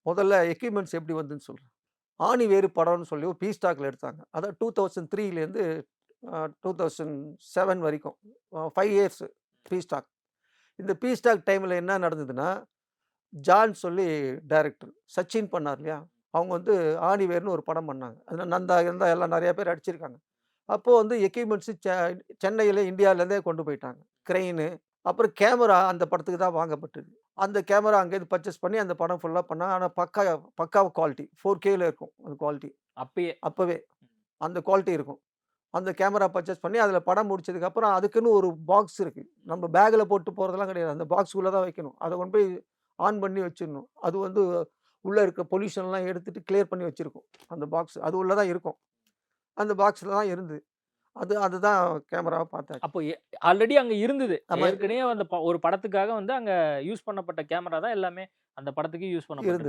முதல்ல எக்யூப்மென்ட்ஸ் எப்படி வந்துன்னு சொல்றேன். ஆணி வேறு படம்னு சொல்லி ஒரு பி ஸ்டாக்ல எடுத்தாங்க. அதான் 2003லேருந்து 2007 வரைக்கும். 5 இயர்ஸ் பி ஸ்டாக். இந்த பி ஸ்டாக் டைம்ல என்ன நடந்ததுன்னா, ஜான் சொல்லி டைரக்டர். சச்சின் பண்ணார் இல்லையா? அவங்க வந்து ஆணிவேர்ன்னு ஒரு படம் பண்ணாங்க. அதுல நந்தா கிந்தா எல்லாம் நெறைய பேர் நடிச்சிருக்காங்க. அப்போ வந்து எக்யூப்மென்ட்ஸ் சென்னையில இந்தியாவிலேருந்தே கொண்டு போயிட்டாங்க. கிரெயினு, அப்புறம் கேமரா அந்த படத்துக்கு தான் வாங்கப்பட்டது. அந்த கேமரா அங்கேருந்து பர்ச்சேஸ் பண்ணி அந்த படம் ஃபுல்லா பண்ணாங்க. ஆனா பக்கா குவாலிட்டி. 4Kல இருக்கும் அந்த குவாலிட்டி. அப்பயே. அப்பவே அந்த குவாலிட்டி இருக்கும். அந்த கேமரா பர்ச்சேஸ் பண்ணி அதில படம் முடிச்சதுக்கப்புறம் அதுக்குன்னு ஒரு பாக்ஸ் இருக்கு. நம்ம பேக்ல போட்டு போறதெல்லாம் கிடையாது. அந்த பாக்ஸ்க்குள்ள தான் வைக்கணும். அத கொண்டு போய் ஆன் பண்ணி வச்சிரணும். அது வந்து உள்ள இருக்க பொல்யூஷன்லாம் எடுத்துட்டு கிளியர் பண்ணி வச்சிருக்கும். அந்த பாக்ஸ். அது உள்ள தான் இருக்கும். அந்த பாக்ஸ்ல தான் இருந்தது. அதுதான் கேமராவா பார்த்தாச்சு. அப்போ ஆல்ரெடி அங்க இருந்தது. ஆமா ஏற்கனவே அந்த ஒரு படத்துக்காக வந்து அங்க யூஸ் பண்ணப்பட்ட கேமரா தான் எல்லாமே அந்த படத்துக்கு யூஸ் பண்ணப்பட்டது. இருந்தது.